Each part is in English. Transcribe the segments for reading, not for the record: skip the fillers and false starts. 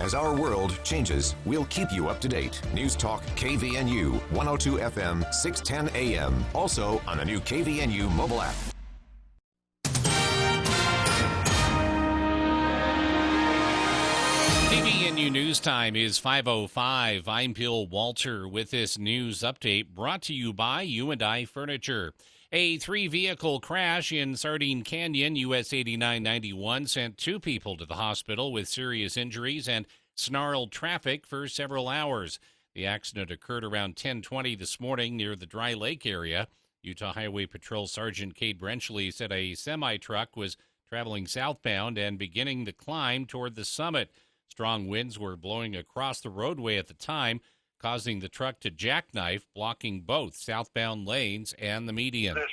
As our world changes, we'll keep you up to date. News Talk KVNU, 102 FM, 610 AM. Also on the new KVNU mobile app. KVNU News Time is 5:05. I'm Bill Walter with this news update brought to you by U&I Furniture. A 3-vehicle crash in Sardine Canyon, US 8991, sent 2 people to the hospital with serious injuries and snarled traffic for several hours. The accident occurred around 10:20 this morning near the Dry Lake area. Utah Highway Patrol Sergeant Cade Brenchley said a semi-truck was traveling southbound and beginning the climb toward the summit. Strong winds were blowing across the roadway at the time, causing the truck to jackknife, blocking both southbound lanes and the median. This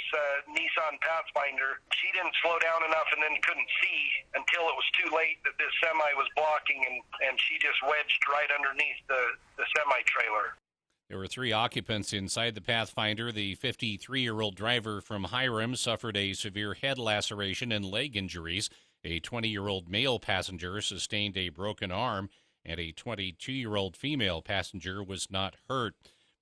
Nissan Pathfinder, she didn't slow down enough and then couldn't see until it was too late that this semi was blocking, and she just wedged right underneath the semi-trailer. There were 3 occupants inside the Pathfinder. The 53-year-old driver from Hiram suffered a severe head laceration and leg injuries. A 20-year-old male passenger sustained a broken arm, and a 22-year-old female passenger was not hurt.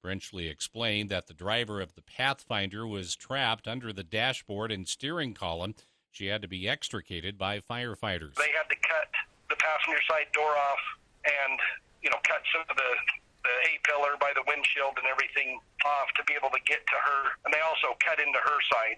Brenchley explained that the driver of the Pathfinder was trapped under the dashboard and steering column. She had to be extricated by firefighters. They had to cut the passenger side door off and, cut some of the A-pillar by the windshield and everything off to be able to get to her. And they also cut into her side.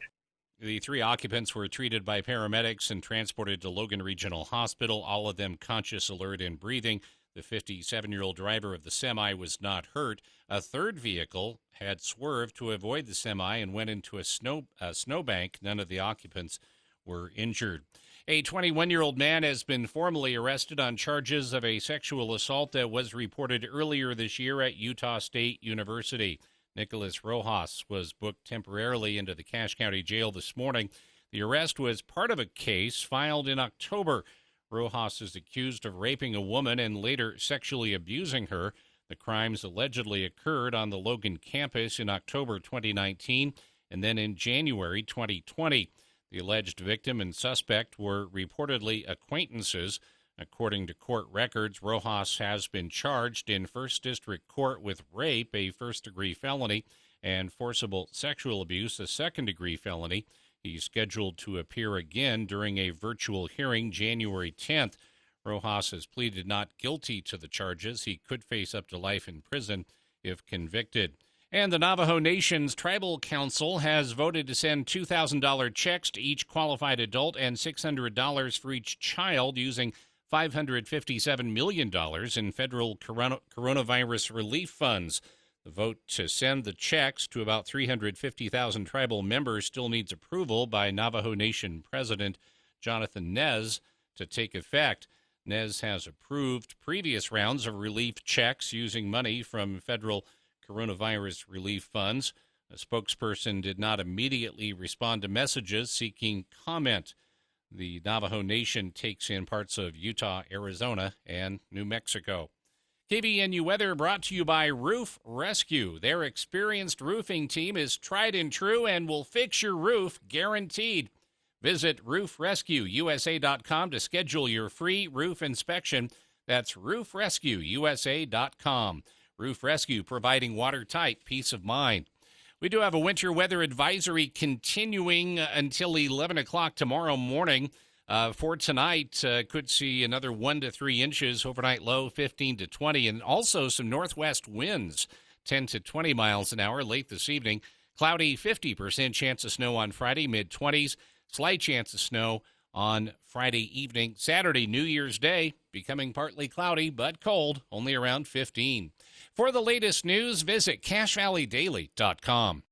The 3 occupants were treated by paramedics and transported to Logan Regional Hospital, all of them conscious, alert, and breathing. The 57-year-old driver of the semi was not hurt. A 3rd vehicle had swerved to avoid the semi and went into a snowbank. None of the occupants were injured. A 21-year-old man has been formally arrested on charges of a sexual assault that was reported earlier this year at Utah State University. Nicholas Rojas was booked temporarily into the Cache County Jail this morning. The arrest was part of a case filed in October. Rojas is accused of raping a woman and later sexually abusing her. The crimes allegedly occurred on the Logan campus in October 2019 and then in January 2020. The alleged victim and suspect were reportedly acquaintances. According to court records, Rojas has been charged in First District Court with rape, a first-degree felony, and forcible sexual abuse, a second-degree felony. He's scheduled to appear again during a virtual hearing January 10th. Rojas has pleaded not guilty to the charges. He could face up to life in prison if convicted. And the Navajo Nation's Tribal Council has voted to send $2,000 checks to each qualified adult and $600 for each child using $557 million in federal coronavirus relief funds. The vote to send the checks to about 350,000 tribal members still needs approval by Navajo Nation President Jonathan Nez to take effect. Nez has approved previous rounds of relief checks using money from federal coronavirus relief funds. A spokesperson did not immediately respond to messages seeking comment. The Navajo Nation takes in parts of Utah, Arizona, and New Mexico. KVNU weather brought to you by Roof Rescue. Their experienced roofing team is tried and true and will fix your roof guaranteed. Visit roofrescueusa.com to schedule your free roof inspection. That's roofrescueusa.com. Roof Rescue, providing watertight peace of mind. We do have a winter weather advisory continuing until 11 o'clock tomorrow morning. For tonight, could see another 1 to 3 inches, overnight low 15 to 20, and also some northwest winds, 10 to 20 miles an hour late this evening. Cloudy, 50% chance of snow on Friday, mid-20s. Slight chance of snow on Friday evening. Saturday, New Year's Day, becoming partly cloudy but cold, only around 15. For the latest news, visit CacheValleyDaily.com.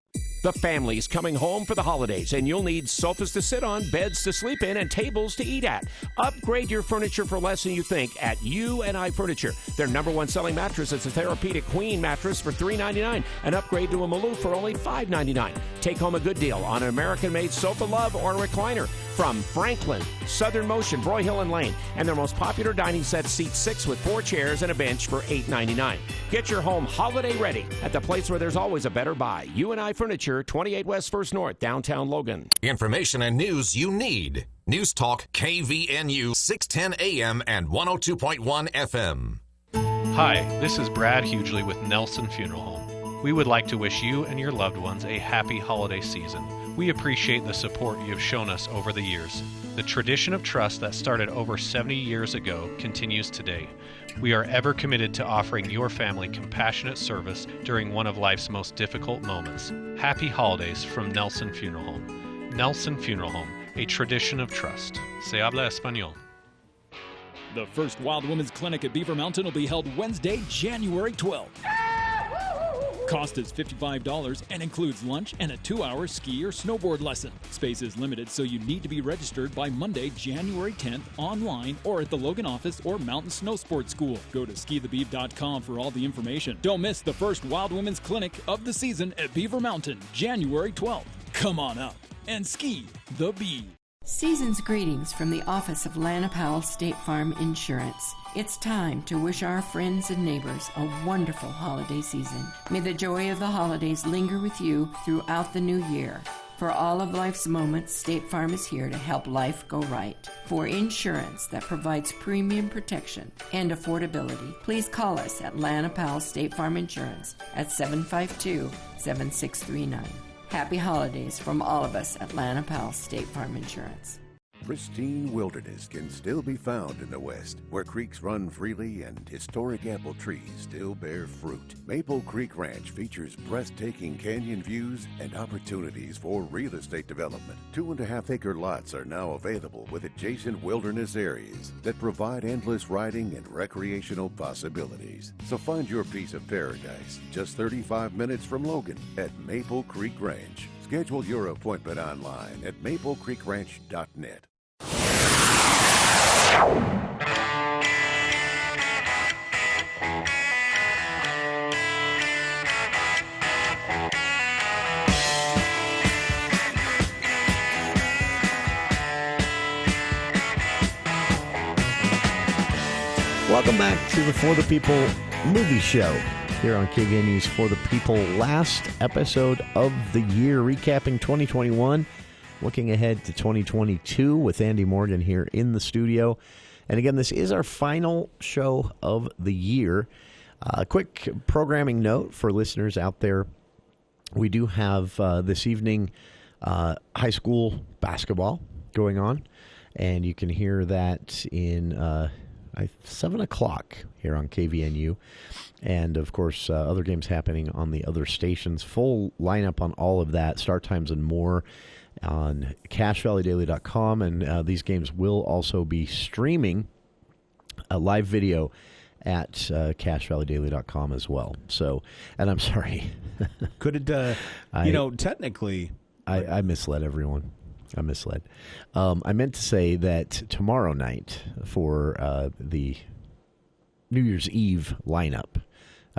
The family's coming home for the holidays, and you'll need sofas to sit on, beds to sleep in, and tables to eat at. Upgrade your furniture for less than you think at U&I Furniture. Their #1 selling mattress is a Therapeutic Queen mattress for $399. An upgrade to a Maloof for only $599. Take home a good deal on an American-made sofa love or a recliner from Franklin, Southern Motion, Broyhill, and Lane. And their most popular dining set seats 6 with 4 chairs and a bench for $899. Get your home holiday ready at the place where there's always a better buy. U&I Furniture, 28 West 1st North, downtown Logan. Information and news you need. News Talk KVNU 610 AM and 102.1 FM. Hi, this is Brad Hughley with Nelson Funeral Home. We would like to wish you and your loved ones a happy holiday season. We appreciate the support you have shown us over the years. The tradition of trust that started over 70 years ago continues today. We are ever committed to offering your family compassionate service during one of life's most difficult moments. Happy holidays from Nelson Funeral Home. Nelson Funeral Home, a tradition of trust. Se habla español. The first Wild Women's Clinic at Beaver Mountain will be held Wednesday, January 12th. Cost is $55 and includes lunch and a 2-hour ski or snowboard lesson. Space is limited, so you need to be registered by Monday, January 10th, online or at the Logan office or Mountain Snow Sports School. Go to skithebeav.com for all the information. Don't miss the first Wild Women's Clinic of the season at Beaver Mountain, January 12th. Come on up and ski the Beav. Season's greetings from the office of Lana Powell State Farm Insurance. It's time to wish our friends and neighbors a wonderful holiday season. May the joy of the holidays linger with you throughout the new year. For all of life's moments, State Farm is here to help life go right. For insurance that provides premium protection and affordability, please call us at Lana Powell State Farm Insurance at 752-7639. Happy holidays from all of us at Lana Powell State Farm Insurance. Pristine wilderness can still be found in the West, where creeks run freely and historic apple trees still bear fruit. Maple Creek Ranch features breathtaking canyon views and opportunities for real estate development. 2.5-acre lots are now available with adjacent wilderness areas that provide endless riding and recreational possibilities. So find your piece of paradise just 35 minutes from Logan at Maple Creek Ranch. Schedule your appointment online at maplecreekranch.net. Welcome back to the For the People movie show here on KVNU's For the People. Last episode of the year, recapping 2021, looking ahead to 2022 with Andy Morgan here in the studio. And again, this is our final show of the year. A quick programming note for listeners out there. We do have this evening high school basketball going on, and you can hear that in 7 o'clock here on KVNU. And, of course, other games happening on the other stations. Full lineup on all of that, start times and more on CashValleyDaily.com. And these games will also be streaming a live video at CashValleyDaily.com as well. So, and I'm sorry. Could it, technically. I misled everyone. I misled. I meant to say that tomorrow night for the New Year's Eve lineup,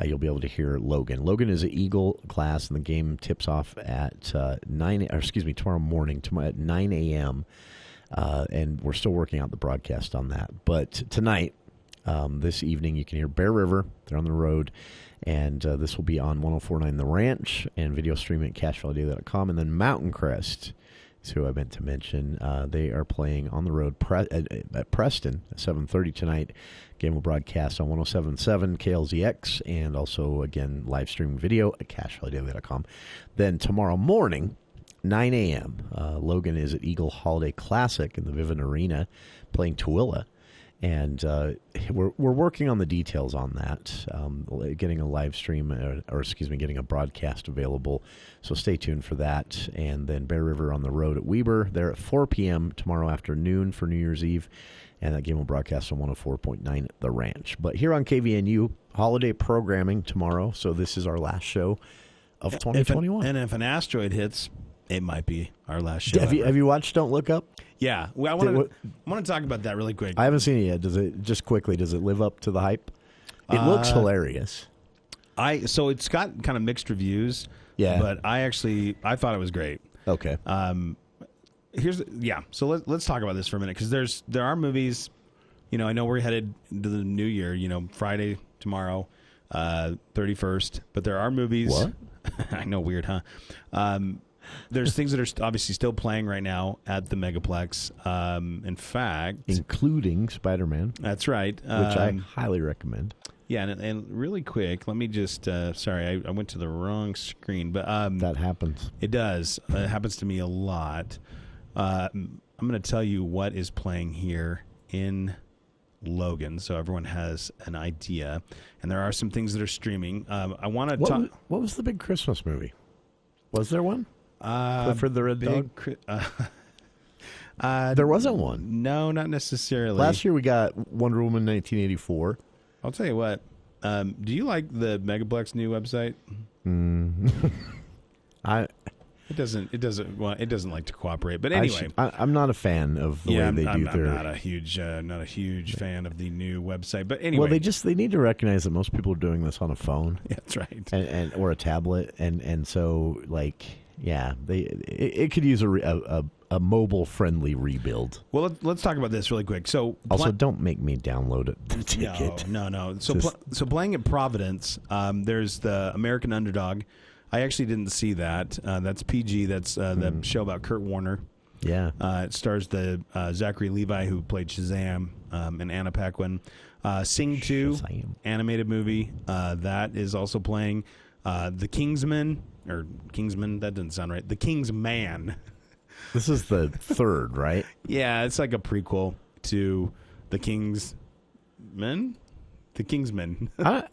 you'll be able to hear Logan. Logan is an Eagle class, and the game tips off at tomorrow morning at 9 a.m. And we're still working out the broadcast on that. But tonight, this evening, you can hear Bear River. They're on the road, and this will be on 104.9 The Ranch and video streaming at CashValleyDaily.com. And then Mountain Crest is who I meant to mention. They are playing on the road at Preston at 7:30 tonight. Game will broadcast on 107.7 KLZX and also, again, live streaming video at CashValleyDaily.com. Then tomorrow morning, 9 a.m., Logan is at Eagle Holiday Classic in the Vivint Arena playing Tooele. And we're working on the details on that, getting a live stream, getting a broadcast available. So stay tuned for that. And then Bear River on the road at Weber. They're at 4 p.m. tomorrow afternoon for New Year's Eve. And that game will broadcast on 104.9 The Ranch. But here on KVNU, holiday programming tomorrow. So this is our last show of 2021. And if an asteroid hits, it might be our last show. Have you watched Don't Look Up? Yeah. Well, I want to talk about that really quick. I haven't seen it yet. Does it live up to the hype? It looks hilarious. So it's got kind of mixed reviews. Yeah. But I thought it was great. Okay. So let's talk about this for a minute, because there are movies. I know we're headed into the new year. Friday tomorrow, 31st. But there are movies. What? I know, weird, huh? There's things that are obviously still playing right now at the Megaplex. In fact, including Spider-Man. That's right, which I highly recommend. Yeah, and really quick, let me just sorry, I went to the wrong screen, but that happens. It does. It happens to me a lot. I'm going to tell you what is playing here in Logan, so everyone has an idea. And there are some things that are streaming. I want to talk. What was the big Christmas movie? Was there one? Clifford the Red Dog? There wasn't one. No, not necessarily. Last year we got Wonder Woman 1984. I'll tell you what. Do you like the Megaplex new website? It doesn't like to cooperate. But anyway, I'm not a fan of the way they do their. I'm not a huge fan of the new website. But anyway, well, they need to recognize that most people are doing this on a phone. Yeah, that's right, and or a tablet, and so it could use a mobile friendly rebuild. Well, let's talk about this really quick. So also, don't make me download it. The ticket. No. So playing at Providence, there's the American Underdog. I actually didn't see that. That's PG. That's the show about Kurt Warner. Yeah. It stars the Zachary Levi, who played Shazam, and Anna Paquin. Sing 2, Shazam. Animated movie. That is also playing. The Kingsman, that doesn't sound right. The Kingsman. This is the third, right? Yeah, it's like a prequel to The Kingsman. The Kingsman. I'm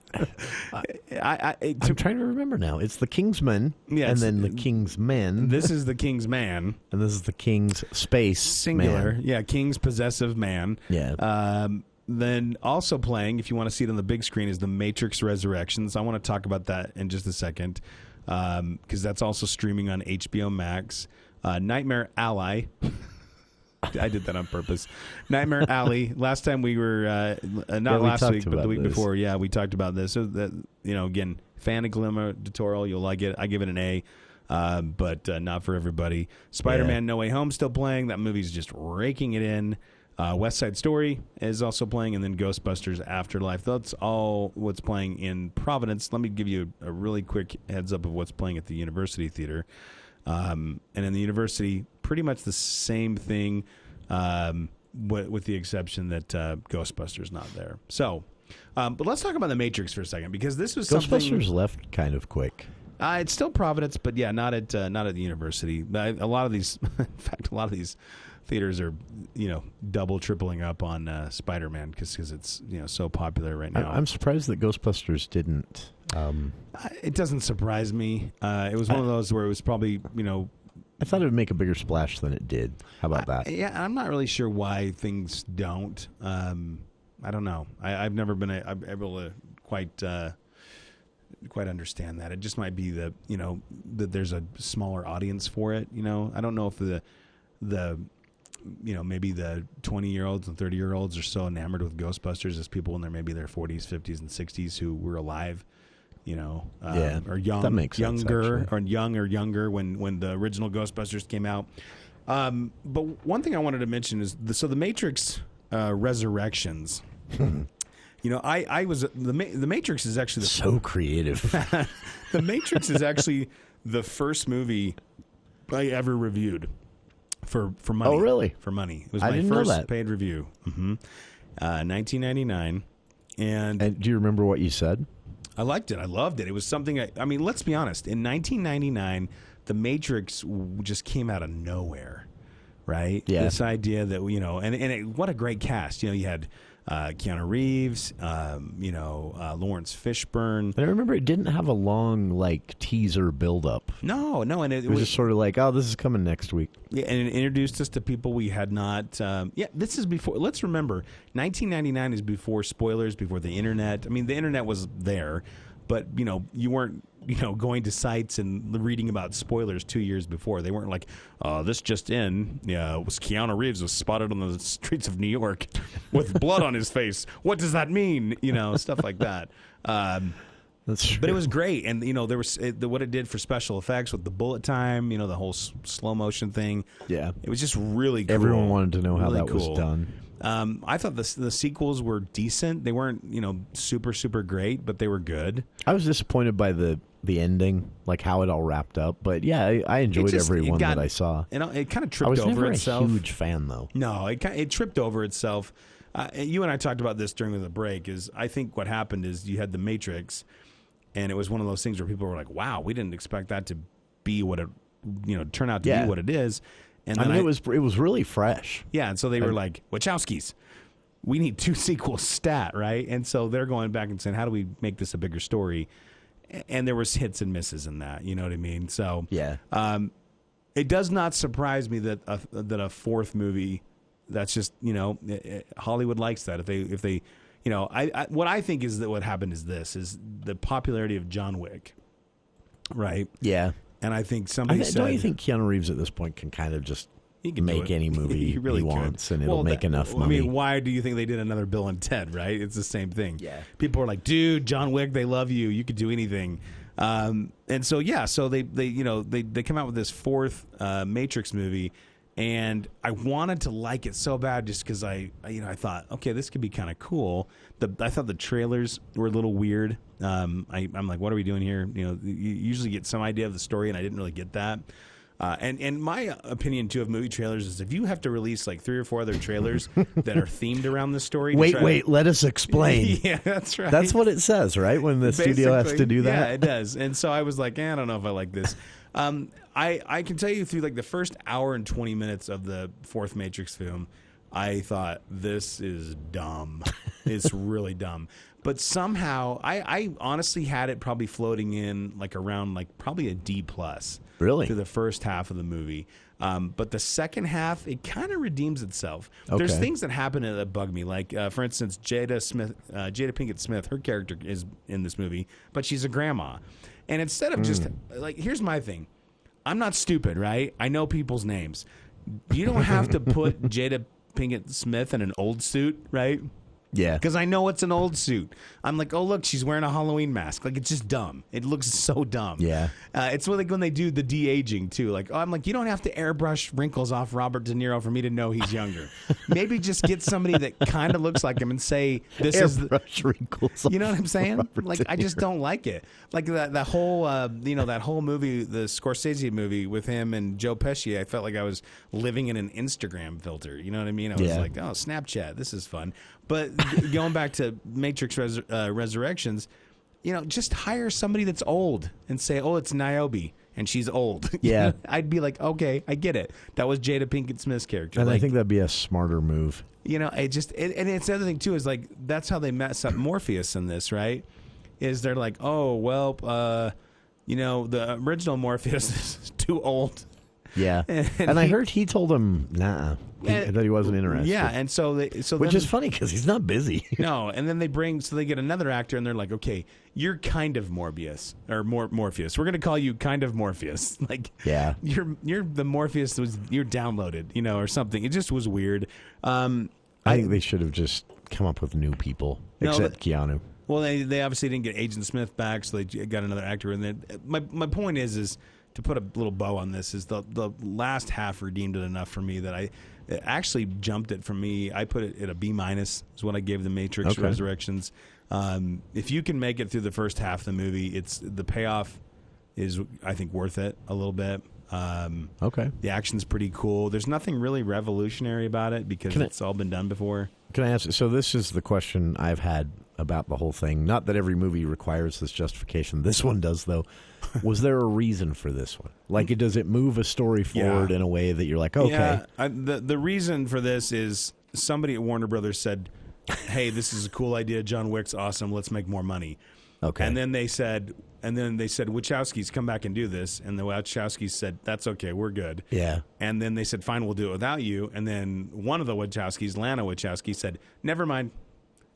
trying to remember now. It's the Kingsman, and then the Kingsmen. This is the Kingsman, and this is the King's Space singular. Man. Yeah, King's Possessive Man. Yeah. Then also playing, if you want to see it on the big screen, is The Matrix Resurrections. I want to talk about that in just a second, because that's also streaming on HBO Max. Nightmare Ally. I did that on purpose. Nightmare Alley. Last time we were not last week, but the week before. Yeah, we talked about this. So that, again, fan of Guillermo del Toro, you'll like it. I give it an A, but not for everybody. Spider-Man: No Way Home still playing. That movie's just raking it in. West Side Story is also playing, and then Ghostbusters Afterlife. That's all what's playing in Providence. Let me give you a really quick heads up of what's playing at the University Theater. And in the University, pretty much the same thing, with the exception that Ghostbusters not there. So, but let's talk about The Matrix for a second, because this was Ghostbusters left kind of quick. It's still Providence, but yeah, not at the University. A lot of these, in fact, a lot of these theaters are, double, tripling up on Spider-Man because it's so popular right now. I'm surprised that Ghostbusters didn't. It doesn't surprise me. It was one of those where it was probably I thought it would make a bigger splash than it did. How about that? Yeah, I'm not really sure why things don't. I don't know. I've never been able to quite understand that. It just might be that that there's a smaller audience for it. I don't know if the maybe the 20-year-olds and 30-year-olds are so enamored with Ghostbusters as people in their 40s, 50s, and 60s who were alive. Or young, that makes sense, younger, or younger when the original Ghostbusters came out. But one thing I wanted to mention is the Matrix Resurrections. I was the Matrix is actually so creative. The Matrix is actually the first movie I ever reviewed for money. Oh, really? For money. It was I my didn't first know that. paid review. 1999. And do you remember what you said? I liked it. I loved it. It was something. I mean, let's be honest. In 1999, The Matrix just came out of nowhere, right? Yeah. This idea that what a great cast. You had Keanu Reeves, Lawrence Fishburne. But I remember it didn't have a long teaser build-up. No, and it was just sort of like, oh, this is coming next week. Yeah, and it introduced us to people we had not. This is before. Let's remember, 1999 is before spoilers, before the internet. I mean, the internet was there, but you weren't going to sites and reading about spoilers 2 years before. They weren't like, this just in, was Keanu Reeves was spotted on the streets of New York with blood on his face. What does that mean? Stuff like that. That's true. But it was great, and there was what it did for special effects with the bullet time. The whole slow motion thing. Yeah, it was just really cool. Everyone wanted to know how that was done. I thought the sequels were decent. They weren't super great, but they were good. I was disappointed by the the ending, like how it all wrapped up. But yeah, I enjoyed every one that I saw. It kind of tripped over itself. I was never a huge fan, though. No, it tripped over itself. You and I talked about this during the break. I think what happened is you had The Matrix, and it was one of those things where people were like, "Wow, we didn't expect that to be what it, turn out to be what it is." And then it was really fresh. Yeah, and so they were like, Wachowskis, we need 2 sequels stat, right? And so they're going back and saying, how do we make this a bigger story? And there was hits and misses in that, you know what I mean? So yeah, it does not surprise me that a fourth movie, that's just, Hollywood likes that. If they what I think is that what happened is the popularity of John Wick, right? Yeah. And I think somebody said... Don't you think Keanu Reeves at this point can kind of just make any movie he wants and it'll make enough money? I mean, why do you think they did another Bill and Ted, right? It's the same thing. Yeah. People are like, dude, John Wick, they love you. You could do anything. And so, so they come out with this fourth Matrix movie, and I wanted to like it so bad just because I thought, okay, this could be kind of cool. I thought the trailers were a little weird. I'm like, what are we doing here? You usually get some idea of the story, and I didn't really get that. And my opinion, too, of movie trailers is if you have to release like 3 or 4 other trailers that are themed around the story. Wait, let us explain. Yeah, that's right. That's what it says, right? When the studio has to do that? Yeah, it does. And so I was like, I don't know if I like this. I can tell you through like the first hour and 20 minutes of the fourth Matrix film, I thought, this is dumb. It's really dumb. But somehow, I honestly had it probably floating in like around like probably a D+. Really? Through the first half of the movie. But the second half, it kind of redeems itself. Okay. There's things that happen that bug me. Like, for instance, Jada Pinkett Smith, her character is in this movie, but she's a grandma. And instead of just, like, here's my thing. I'm not stupid, right? I know people's names. You don't have to put Jada Pinkett Smith in an old suit, right? Yeah. Because I know it's an old suit. I'm like, oh, look, she's wearing a Halloween mask. Like, it's just dumb. It looks so dumb. Yeah. It's like when they do the de-aging, too. Like, I'm like, you don't have to airbrush wrinkles off Robert De Niro for me to know he's younger. Maybe just get somebody that kind of looks like him and say, this is... Airbrush wrinkles. You know what I'm saying? Like, I just don't like it. Like, that whole, that whole movie, the Scorsese movie with him and Joe Pesci, I felt like I was living in an Instagram filter. You know what I mean? I was like, oh, Snapchat, this is fun. But going back to Matrix Resurrections, just hire somebody that's old and say, oh, it's Niobe, and she's old. Yeah. I'd be like, okay, I get it. That was Jada Pinkett Smith's character. And I think that'd be a smarter move. And it's the other thing, too, is like, that's how they mess up Morpheus in this, right? Is they're like, oh, well, the original Morpheus is too old. Yeah. And I heard he told him, nah. That he wasn't interested. Yeah, and which is funny because he's not busy. No, and then they get another actor, and they're like, okay, you're kind of Morbius or Morpheus. We're gonna call you kind of Morpheus. Like, yeah, you're the Morpheus you're downloaded, or something. It just was weird. I think they should have just come up with new people, except Keanu. Well, they obviously didn't get Agent Smith back, so they got another actor. And then my point is to put a little bow on this is the last half redeemed it enough for me that it actually jumped it from me. I put it at a B- is what I gave the Matrix Resurrections. If you can make it through the first half of the movie, the payoff is, I think, worth it a little bit. Okay. The action's pretty cool. There's nothing really revolutionary about it because it's all been done before. Can I ask? So this is the question I've had about the whole thing. Not that every movie requires this justification. This one does, though. Was there a reason for this one? Like, does it move a story forward in a way that you're like, okay? Yeah, the reason for this is somebody at Warner Brothers said, hey, this is a cool idea. John Wick's awesome. Let's make more money. Okay. And then they said, Wachowskis, come back and do this. And the Wachowskis said, that's okay. We're good. Yeah. And then they said, fine, we'll do it without you. And then one of the Wachowskis, Lana Wachowski, said, never mind.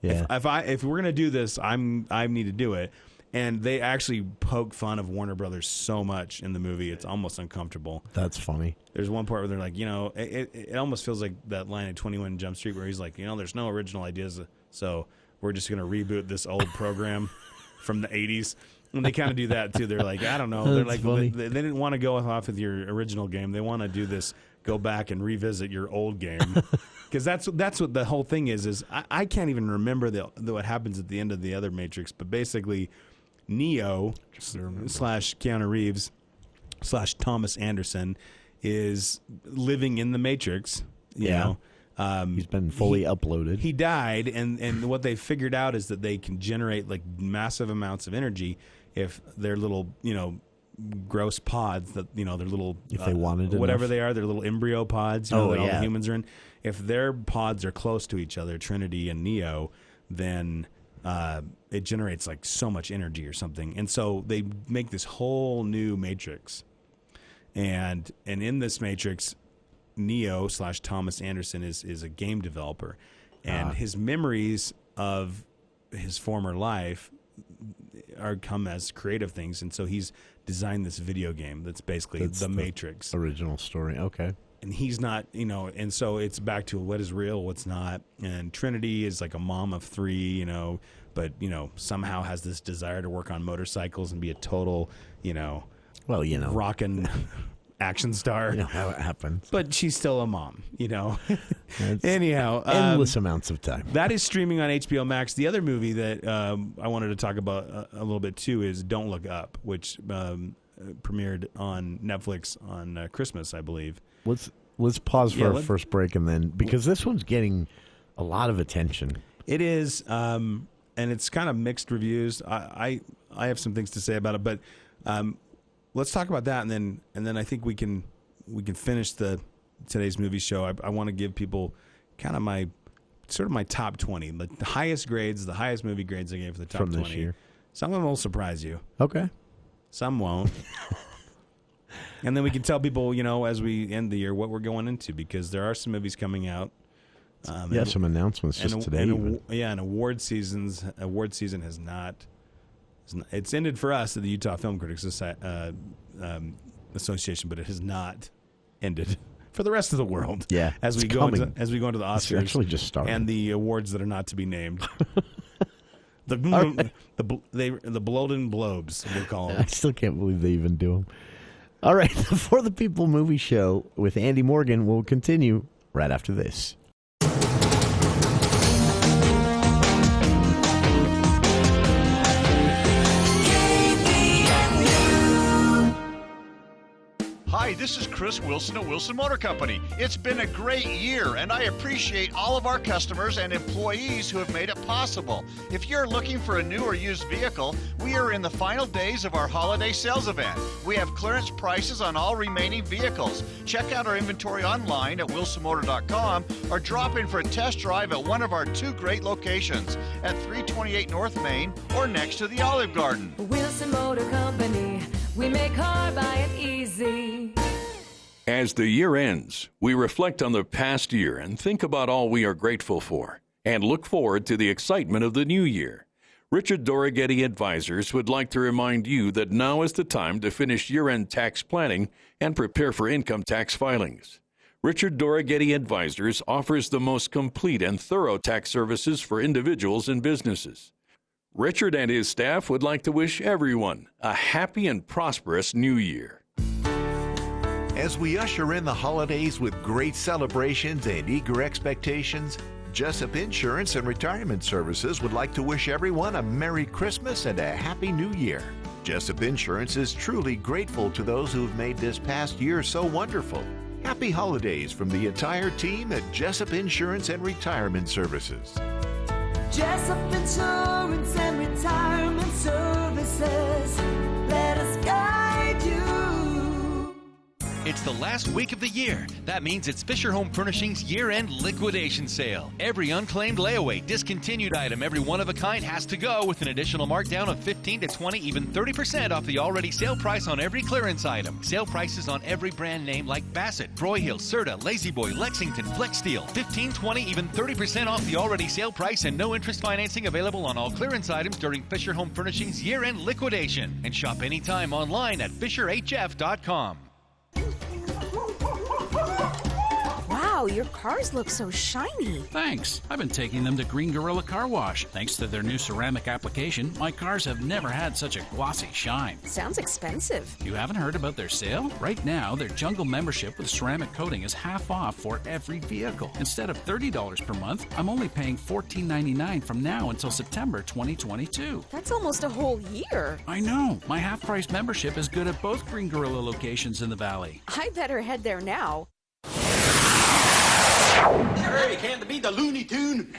Yeah. If we're gonna do this, I need to do it. And they actually poke fun of Warner Brothers so much in the movie, it's almost uncomfortable. That's funny. There's one part where they're like, it almost feels like that line in 21 Jump Street where he's like, there's no original ideas, so we're just gonna reboot this old program from the 80s. And they kind of do that too. They're like, I don't know. They're like, they didn't want to go off with your original game. They want to do this, go back and revisit your old game. Because that's what the whole thing is I can't even remember what happens at the end of the other Matrix. But basically, Neo / Keanu Reeves / Thomas Anderson is living in the Matrix. You know, he's been fully uploaded. He died, and what they figured out is that they can generate like massive amounts of energy if their little, gross pods that, their little, if they wanted whatever enough. they are, their little embryo pods, that all the humans are in. If their pods are close to each other, Trinity and Neo, then it generates like so much energy or something. And so they make this whole new Matrix. And in this Matrix, Neo / Thomas Anderson is a game developer, and his memories of his former life come as creative things, and so he's designed this video game that's basically the Matrix original story. Okay. And he's not, and so it's back to what is real, what's not. And Trinity is like a mom of 3, but somehow has this desire to work on motorcycles and be a total, rockin' action star. You know how it happens. But she's still a mom, Anyhow. Endless amounts of time. That is streaming on HBO Max. The other movie that I wanted to talk about a little bit too is Don't Look Up, which premiered on Netflix on Christmas, I believe. Let's pause for our first break, and then, because this one's getting a lot of attention. It is, and it's kind of mixed reviews. I have some things to say about it, but let's talk about that, and then I think we can finish today's movie show. I want to give people kind of my top 20, the highest grades, the highest movie grades I gave for the top from 20 this year. Some of them will surprise you. Okay. Some won't. And then we can tell people, as we end the year, what we're going into, because there are some movies coming out. Some announcements just today. And award season has not. It's ended for us at the Utah Film Critics Association, but it has not ended for the rest of the world. Yeah, as we go into the Oscars, it's actually just started, and the awards that are not to be named. The Bloated Globes, we'll call them. I still can't believe they even do them. All right, the For the People movie show with Andy Morgan will continue right after this. Hi, this is Chris Wilson of Wilson Motor Company. It's been a great year, and I appreciate all of our customers and employees who have made it possible. If you're looking for a new or used vehicle, we are in the final days of our holiday sales event. We have clearance prices on all remaining vehicles. Check out our inventory online at wilsonmotor.com or drop in for a test drive at one of our 2 great locations at 328 North Main or next to the Olive Garden. Wilson Motor Company, we make car buying easy. As the year ends, we reflect on the past year and think about all we are grateful for and look forward to the excitement of the new year. Richard Dorighetti Advisors would like to remind you that now is the time to finish year-end tax planning and prepare for income tax filings. Richard Dorighetti Advisors offers the most complete and thorough tax services for individuals and businesses. Richard and his staff would like to wish everyone a happy and prosperous new year. As we usher in the holidays with great celebrations and eager expectations, Jessup Insurance and Retirement Services would like to wish everyone a Merry Christmas and a Happy New Year. Jessup Insurance is truly grateful to those who've made this past year so wonderful. Happy holidays from the entire team at Jessup Insurance and Retirement Services. Jessup Insurance and Retirement Services, let us guide you. It's the last week of the year. That means it's Fisher Home Furnishings year-end liquidation sale. Every unclaimed layaway, discontinued item, every one of a kind has to go with an additional markdown of 15 to 20, even 30% off the already sale price on every clearance item. Sale prices on every brand name like Bassett, Broyhill, Serta, Lazy Boy, Lexington, Flex Steel. 15, 20, even 30% off the already sale price and no interest financing available on all clearance items during Fisher Home Furnishings year-end liquidation. And shop anytime online at FisherHF.com. Wow, Wow, your cars look so shiny. Thanks. I've been taking them to Green Gorilla Car Wash. Thanks to their new ceramic application, my cars have never had such a glossy shine. Sounds expensive. You haven't heard about their sale? Right now, their Jungle membership with ceramic coating is half off for every vehicle. Instead of $30 per month, I'm only paying $14.99 from now until September 2022. That's almost a whole year. I know. My half-price membership is good at both Green Gorilla locations in the valley. I better head there now. Hey, can't it be the Looney Tune?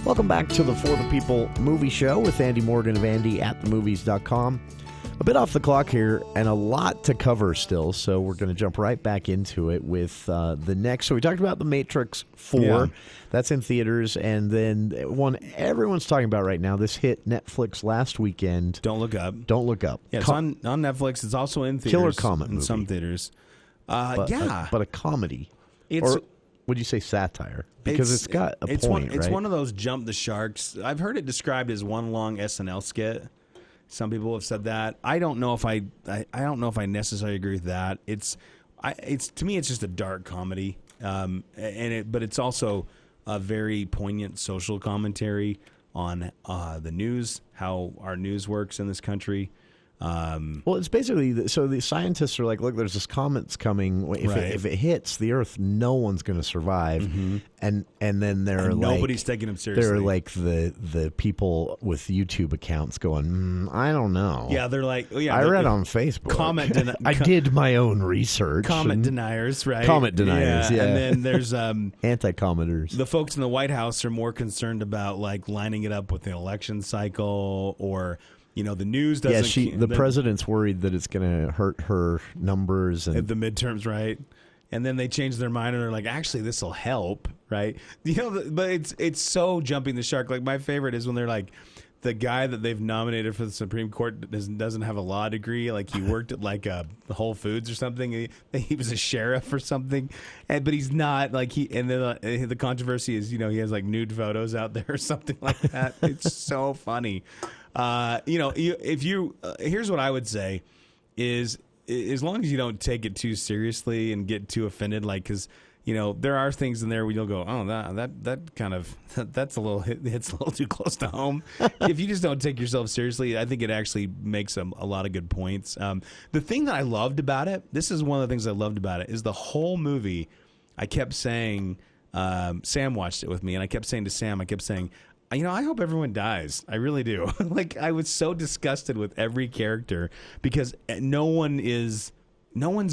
Welcome back to the For the People movie show with Andy Morgan of AndyAtTheMovies.com. A bit off the clock here and a lot to cover still, so we're going to jump right back into it with the next. So we talked about The Matrix 4. Yeah. That's in theaters. And then one everyone's talking about right now, this hit Netflix last weekend. Don't Look Up. Don't Look Up. Yeah, it's on Netflix. It's also in theaters. Killer comic in movie. some theaters. But a comedy. Or would you say satire? Because it's got a point, It's right? one of those jump the sharks. I've heard it described as one long SNL skit. Some people have said that. I don't know if I don't know if I necessarily agree with that. It's to me it's just a dark comedy, but it's also a very poignant social commentary on the news, how our news works in this country. Well, it's basically so the scientists are like, look, there's this comet's coming. If it hits the Earth, no one's going to survive. Mm-hmm. And then nobody's taking them seriously. They're like the people with YouTube accounts going, I don't know. Yeah, they're like, I read on Facebook. I did my own research. Comet deniers, right? Comet deniers, yeah. And then there's anti-commenters. The folks in the White House are more concerned about like lining it up with the election cycle or. The news doesn't... Yeah, the president's worried that it's going to hurt her numbers. And the midterms, right? And then they change their mind and they're like, actually, this will help, right? But it's so jumping the shark. Like, my favorite is when they're like, the guy that they've nominated for the Supreme Court doesn't have a law degree. Like, he worked at, like, Whole Foods or something. He was a sheriff or something. But he's not, like, and then the controversy is, he has, like, nude photos out there or something like that. It's so funny. Here's what I would say is as long as you don't take it too seriously and get too offended, like, because there are things in there where you'll go, oh, that kind of that's a little it's a little too close to home. If you just don't take yourself seriously, I think it actually makes a lot of good points. The thing that I loved about it, this is one of the things I loved about it, is the whole movie. I kept saying, Sam watched it with me, and I kept saying to Sam, I hope everyone dies. I really do. Like, I was so disgusted with every character because no one's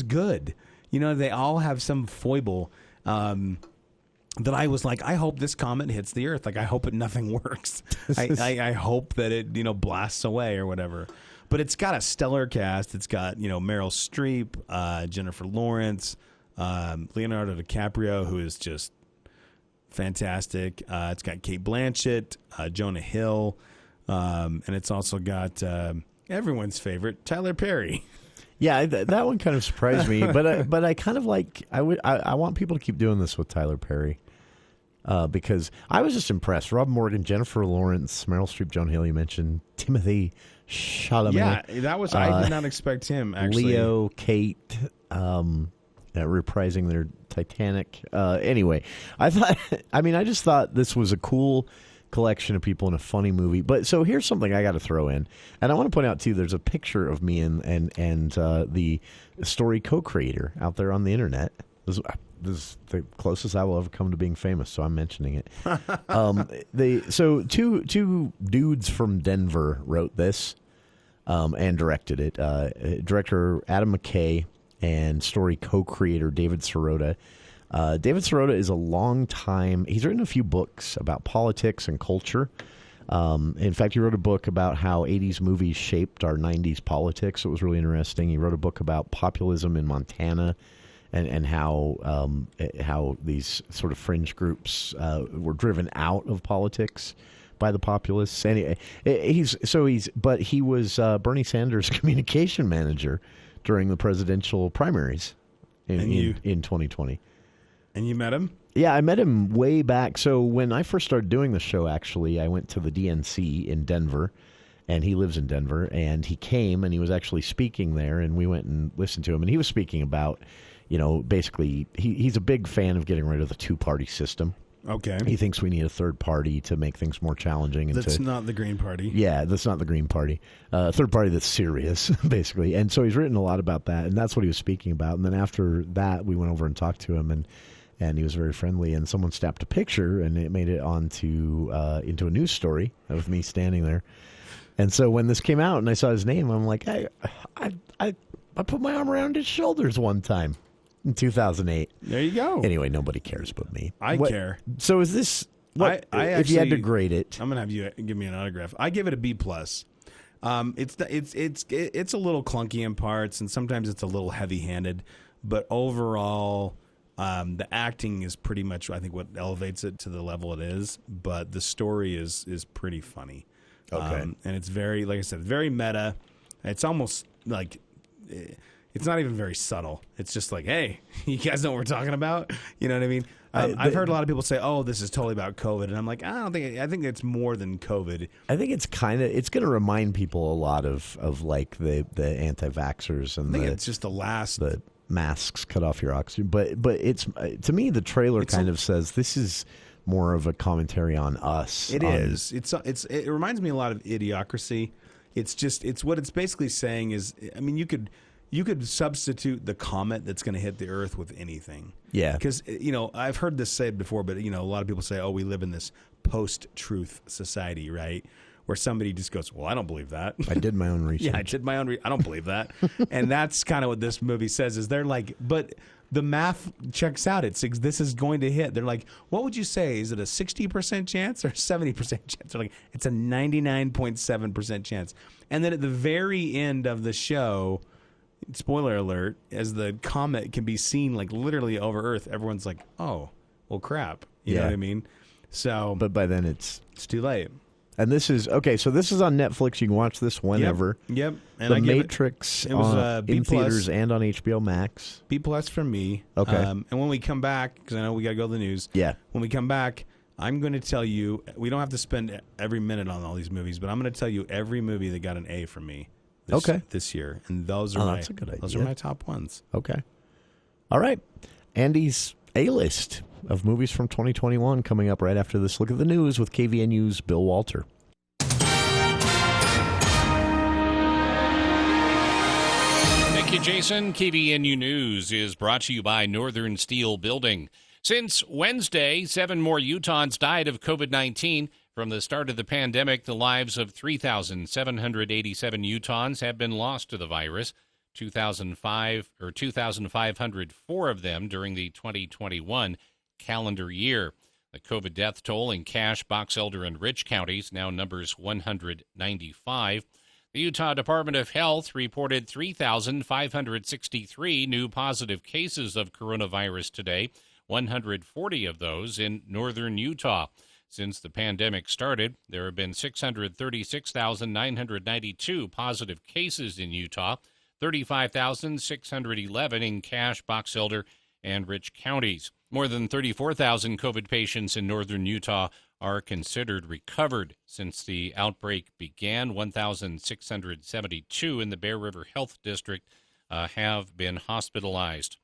good. They all have some foible that I was like, I hope this comet hits the Earth. Like, I hope nothing works. I hope that it, blasts away or whatever. But it's got a stellar cast. It's got, Meryl Streep, Jennifer Lawrence, Leonardo DiCaprio, who is just fantastic. It's got Cate Blanchett, Jonah Hill, and it's also got everyone's favorite, Tyler Perry. Yeah, that one kind of surprised me, but I kind of like I want people to keep doing this with Tyler Perry because I was just impressed. Rob Morgan, Jennifer Lawrence, Meryl Streep, Jonah Hill. You mentioned Timothée Chalamet. Yeah, that was I did not expect him. Actually, Leo, Kate. Reprising their Titanic. Anyway, I just thought this was a cool collection of people in a funny movie. But so here's something I got to throw in, and I want to point out too. There's a picture of me and the story co-creator out there on the internet. This is the closest I will ever come to being famous, so I'm mentioning it. So two dudes from Denver wrote this and directed it. Director Adam McKay. And story co-creator David Sirota. David Sirota is a he's written a few books about politics and culture. In fact, he wrote a book about how 80s movies shaped our 90s politics. It was really interesting. He wrote a book about populism in Montana and how these sort of fringe groups were driven out of politics by the populists. Anyway, he was Bernie Sanders' communication manager during the presidential primaries in 2020. And you met him? Yeah, I met him way back. So when I first started doing the show, actually, I went to the DNC in Denver, and he lives in Denver, and he came, and he was actually speaking there, and we went and listened to him, and he was speaking about, basically, he's a big fan of getting rid of the two-party system. Okay. He thinks we need a third party to make things more challenging. And That's not the Green Party. Yeah, that's not the Green Party. Third party that's serious, basically. And so he's written a lot about that, and that's what he was speaking about. And then after that, we went over and talked to him, and he was very friendly. And someone snapped a picture, and it made it onto into a news story of me standing there. And so when this came out and I saw his name, I'm like, I put my arm around his shoulders one time. In 2008. There you go. Anyway, nobody cares but me. I care. So is this? What, I if you had to grade it, I'm gonna have you give me an autograph. I give it a B+. It's a little clunky in parts, and sometimes it's a little heavy-handed. But overall, the acting is pretty much, I think, what elevates it to the level it is. But the story is pretty funny. Okay. And it's very, like I said, very meta. It's almost like. It's not even very subtle. It's just like, hey, you guys know what we're talking about? You know what I mean? I've heard a lot of people say, oh, this is totally about COVID. And I'm like, I think it's more than COVID. I think it's going to remind people a lot of like the anti-vaxxers and it's just the masks cut off your oxygen. But it's, to me, the trailer says this is more of a commentary on us. It is. It reminds me a lot of Idiocracy. It's what it's basically saying is, I mean, you could substitute the comet that's going to hit the Earth with anything. Yeah. Because, I've heard this said before, but, a lot of people say, oh, we live in this post-truth society, right? Where somebody just goes, well, I don't believe that. I did my own research. Yeah, I did my own I don't believe that. And that's kind of what this movie says is they're like, but the math checks out. This is going to hit. They're like, what would you say? Is it a 60% chance or 70% chance? They're like, it's a 99.7% chance. And then at the very end of the show, spoiler alert, as the comet can be seen like literally over Earth, everyone's like, oh, well, crap. You know what I mean? So, but by then it's too late. And this is so this is on Netflix. You can watch this whenever. Yep. And The Matrix it was B+, in theaters and on HBO Max. B+ from me. Okay. And when we come back, because I know we got to go to the news. Yeah. When we come back, I'm going to tell you, we don't have to spend every minute on all these movies, but I'm going to tell you every movie that got an A from me this year. And those are that's a good idea. Those are my top ones. Okay. All right. Andy's A-list of movies from 2021 coming up right after this look at the news with KVNU's Bill Walter. Thank you, Jason. KVNU News is brought to you by Northern Steel Building. Since Wednesday, 7 more Utahns died of COVID-19. From the start of the pandemic, the lives of 3,787 Utahns have been lost to the virus. 2,504 of them during the 2021 calendar year. The COVID death toll in Cache, Box Elder, and Rich counties now numbers 195. The Utah Department of Health reported 3,563 new positive cases of coronavirus today, 140 of those in northern Utah. Since the pandemic started, there have been 636,992 positive cases in Utah, 35,611 in Cache, Box Elder, and Rich counties. More than 34,000 COVID patients in northern Utah are considered recovered. Since the outbreak began, 1,672 in the Bear River Health District have been hospitalized.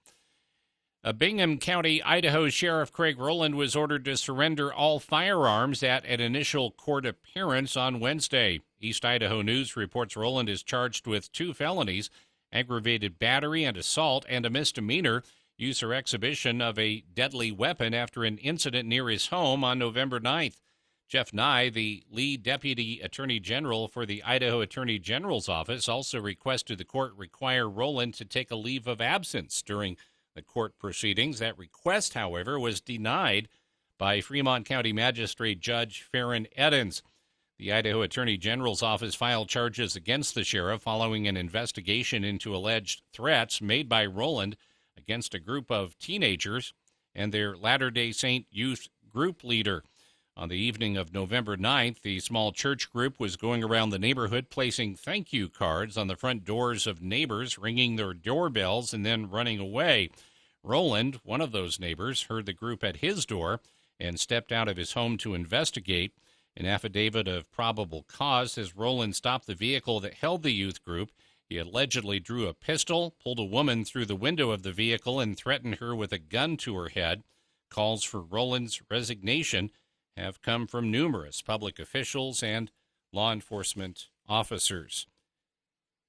Bingham County, Idaho Sheriff Craig Rowland was ordered to surrender all firearms at an initial court appearance on Wednesday. East Idaho News reports Rowland is charged with 2 felonies, aggravated battery and assault, and a misdemeanor, use or exhibition of a deadly weapon after an incident near his home on November 9th. Jeff Nye, the lead deputy attorney general for the Idaho Attorney General's office, also requested the court require Rowland to take a leave of absence during the court proceedings. That request, however, was denied by Fremont County Magistrate Judge Farron Eddins. The Idaho Attorney General's office filed charges against the sheriff following an investigation into alleged threats made by Rowland against a group of teenagers and their Latter-day Saint youth group leader. On the evening of November 9th, the small church group was going around the neighborhood placing thank you cards on the front doors of neighbors, ringing their doorbells, and then running away. Roland, one of those neighbors, heard the group at his door and stepped out of his home to investigate. An affidavit of probable cause says Roland stopped the vehicle that held the youth group. He allegedly drew a pistol, pulled a woman through the window of the vehicle, and threatened her with a gun to her head. Calls for Roland's resignation have come from numerous public officials and law enforcement officers.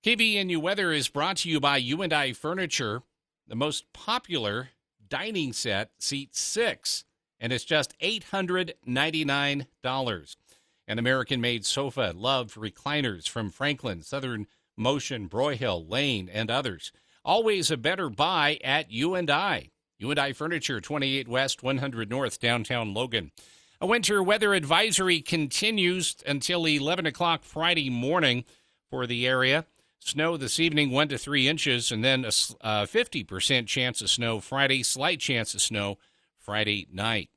KVNU weather is brought to you by U&I Furniture. The most popular dining set seats 6, and it's just $899. An American-made sofa, loved recliners from Franklin, Southern Motion, Broyhill, Lane, and others. Always a better buy at U&I. U&I Furniture, 28 West, 100 North, downtown Logan. A winter weather advisory continues until 11 o'clock Friday morning for the area. Snow this evening, 1 to 3 inches, and then a 50% chance of snow Friday, slight chance of snow Friday night.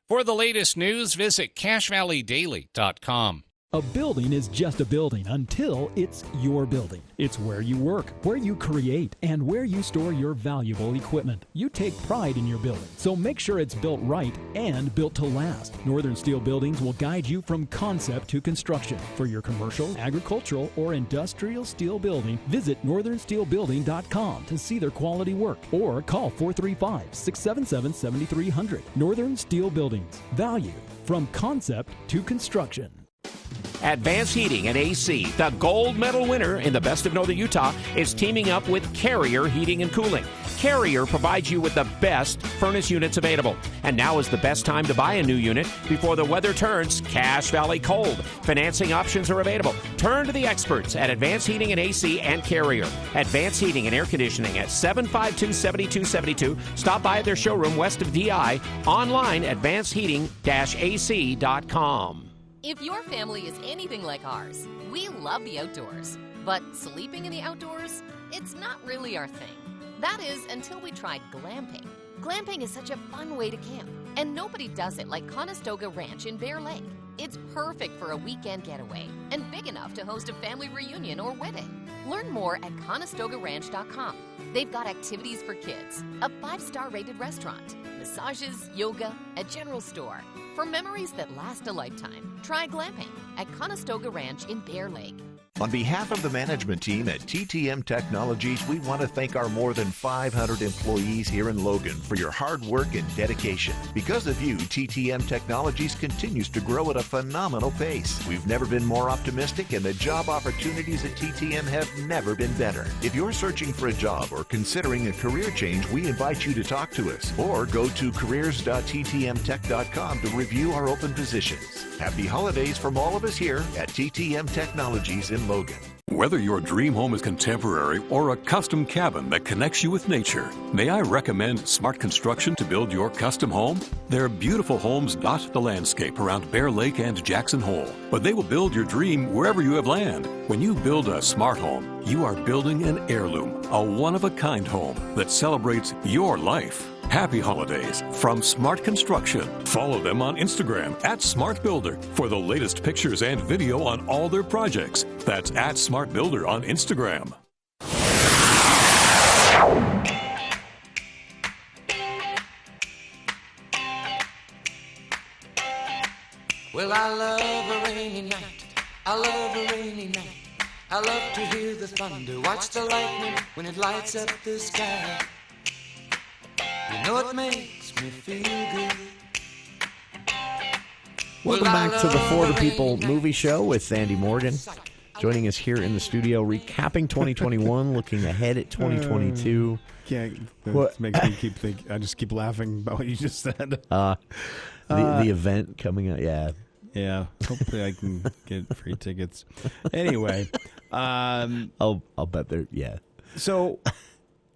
For the latest news, visit CashValleyDaily.com. A building is just a building until it's your building. It's where you work, where you create, and where you store your valuable equipment. You take pride in your building, so make sure it's built right and built to last. Northern Steel Buildings will guide you from concept to construction. For your commercial, agricultural, or industrial steel building, visit northernsteelbuilding.com to see their quality work, or call 435-677-7300. Northern Steel Buildings. Value from concept to construction. Advanced Heating and AC, the gold medal winner in the Best of Northern Utah, is teaming up with Carrier Heating and Cooling. Carrier provides you with the best furnace units available. And now is the best time to buy a new unit before the weather turns Cache Valley cold. Financing options are available. Turn to the experts at Advanced Heating and AC and Carrier. Advanced Heating and Air Conditioning at 752-7272. Stop by their showroom west of DI. Online, advancedheating-ac.com. If your family is anything like ours, we love the outdoors. But sleeping in the outdoors, it's not really our thing. That is, until we tried glamping. Glamping is such a fun way to camp, and nobody does it like Conestoga Ranch in Bear Lake. It's perfect for a weekend getaway and big enough to host a family reunion or wedding. Learn more at ConestogaRanch.com. They've got activities for kids, a 5-star rated restaurant, massages, yoga, a general store. For memories that last a lifetime, try glamping at Conestoga Ranch in Bear Lake. On behalf of the management team at TTM Technologies, we want to thank our more than 500 employees here in Logan for your hard work and dedication. Because of you, TTM Technologies continues to grow at a phenomenal pace. We've never been more optimistic, and the job opportunities at TTM have never been better. If you're searching for a job or considering a career change, we invite you to talk to us or go to careers.ttmtech.com to review our open positions. Happy holidays from all of us here at TTM Technologies in Logan. Whether your dream home is contemporary or a custom cabin that connects you with nature, may I recommend Smart Construction to build your custom home? Their beautiful homes dot the landscape around Bear Lake and Jackson Hole, but they will build your dream wherever you have land. When you build a smart home, you are building an heirloom, a one-of-a-kind home that celebrates your life. Happy holidays from Smart Construction. Follow them on Instagram at Smart Builder for the latest pictures and video on all their projects. That's at Smart Builder on Instagram. Well, I love a rainy night. I love a rainy night. I love to hear the thunder, watch the lightning when it lights up the sky. You know it makes me feel good. Welcome back to the For the People movie show with Andy Morgan. Joining us here in the studio, recapping 2021, looking ahead at 2022. Makes me keep thinking. I just keep laughing about what you just said. The event coming up, yeah. Hopefully, I can get free tickets. Anyway, I'll bet there. Yeah. So,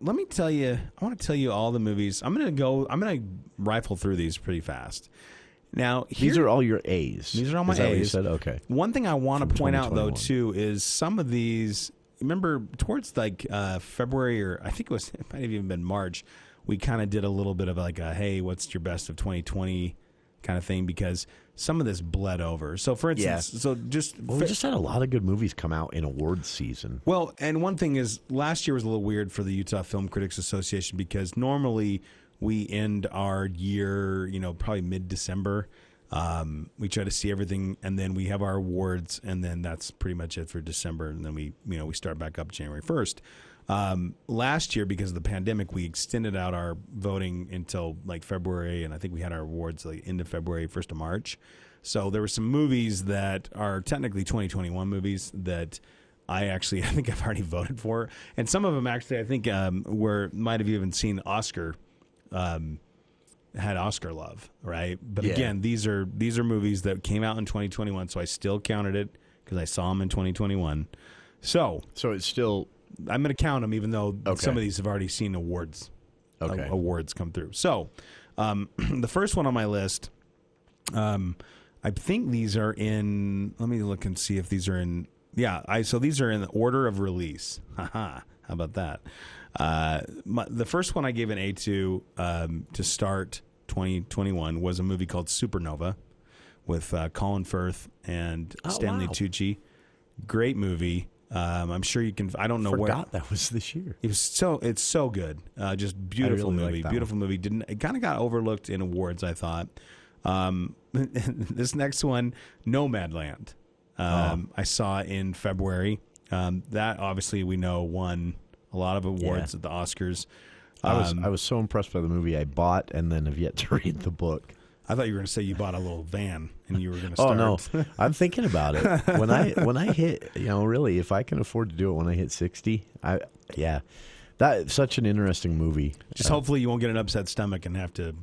let me tell you. I want to tell you all the movies. I'm gonna rifle through these pretty fast. Now, these are all your A's. These are all my A's. Is that what you said? Okay. One thing I want to point out though too is some of these. Remember, towards like February, or I think it might have even been March. We kind of did a little bit of like a, hey, what's your best of 2020 kind of thing because some of this bled over. So, for instance, we just had a lot of good movies come out in awards season. Well, and one thing is, last year was a little weird for the Utah Film Critics Association because normally we end our year, probably mid-December. We try to see everything, and then we have our awards, and then that's pretty much it for December, and then we start back up January 1st. Last year, because of the pandemic, we extended out our voting until like February, and I think we had our awards like end of February, 1st of March. So there were some movies that are technically 2021 movies that I think I've already voted for, and some of them actually I think might have even seen Oscar. Had Oscar love, right? But again, these are movies that came out in 2021, so I still counted it because I saw them in 2021. So it's still. I'm going to count them, even though some of these have already seen awards. Awards come through. So the first one on my list, I think these are in. Let me look and see if these are in. Yeah, so these are in the order of release. How about that? The first one I gave an A2 to start 2021 was a movie called Supernova with Colin Firth and Stanley Tucci. Great movie. I'm sure you can. I don't know where that was this year. It's so good. Just beautiful movie. Beautiful movie. It kind of got overlooked in awards, I thought. This next one, Nomadland. I saw in February. That obviously we know won a lot of awards at the Oscars. I was so impressed by the movie I bought and then have yet to read the book. I thought you were going to say you bought a little van and you were going to start. Oh no, I'm thinking about it. When I hit, really, if I can afford to do it when I hit 60, that's such an interesting movie. Just hopefully you won't get an upset stomach and have to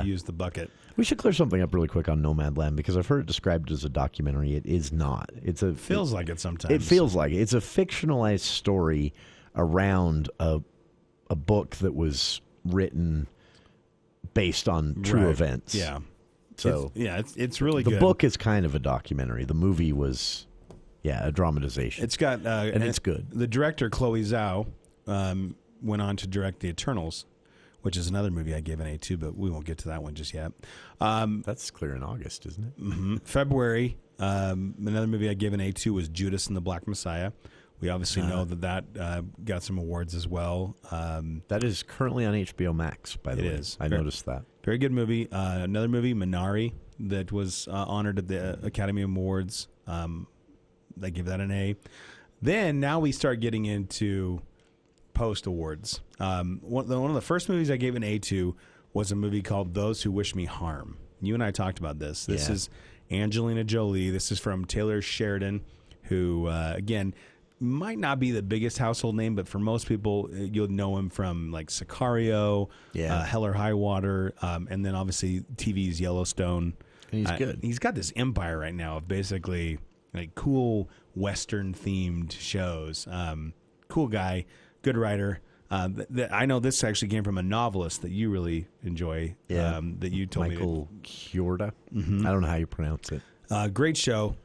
use the bucket. We should clear something up really quick on Nomadland because I've heard it described as a documentary. It is not. Feels like it sometimes. It feels like it. It's a fictionalized story around a book that was written based on true events. Yeah. So it's really good. The book is kind of a documentary. The movie was a dramatization. It's got and it's good. The director Chloe Zhao went on to direct The Eternals, which is another movie I gave an A2, but we won't get to that one just yet. That's clear in August, isn't it? Mm-hmm. February, another movie I gave an A2 was Judas and the Black Messiah. We obviously know that got some awards as well. That is currently on HBO Max, by the way. It is. I noticed that. Very good movie. Another movie, Minari, that was honored at the Academy Awards. I give that an A. Then now we start getting into post-awards. One of the first movies I gave an A to was a movie called Those Who Wish Me Harm. You and I talked about this. This is Angelina Jolie. This is from Taylor Sheridan, who, again, might not be the biggest household name, but for most people, you'll know him from like Sicario, Hell or High Water, and then obviously TV's Yellowstone. And he's good. He's got this empire right now of basically like cool Western themed shows. Cool guy, good writer. I know this actually came from a novelist that you really enjoy. That you told Michael Chiorda. Mm-hmm. I don't know how you pronounce it. Great show.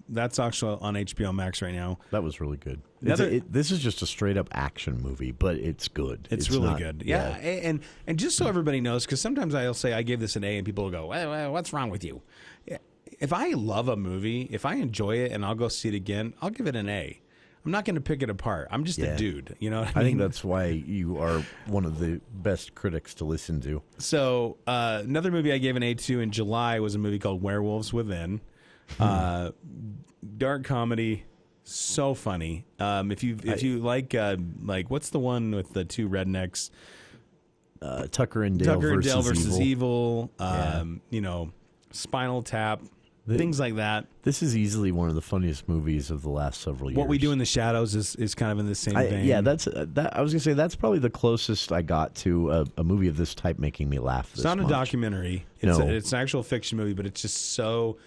That's actually on HBO Max right now. That was really good. This is just a straight up action movie, but it's good. It's really good. Yeah. And just so everybody knows, because sometimes I'll say I gave this an A and people will go, well, what's wrong with you? If I love a movie, if I enjoy it and I'll go see it again, I'll give it an A. I'm not going to pick it apart. I'm just a dude. You know what I mean? I think that's why you are one of the best critics to listen to. So another movie I gave an A2 in July was a movie called Werewolves Within. Dark comedy, so funny. If you like what's the one with the two rednecks? Tucker and Dale versus Evil. Spinal Tap. Things like that. This is easily one of the funniest movies of the last several years. What We Do in the Shadows is kind of in the same vein. Yeah, I was gonna say that's probably the closest I got to a movie of this type making me laugh. It's not a documentary. It's an actual fiction movie, but it's just so.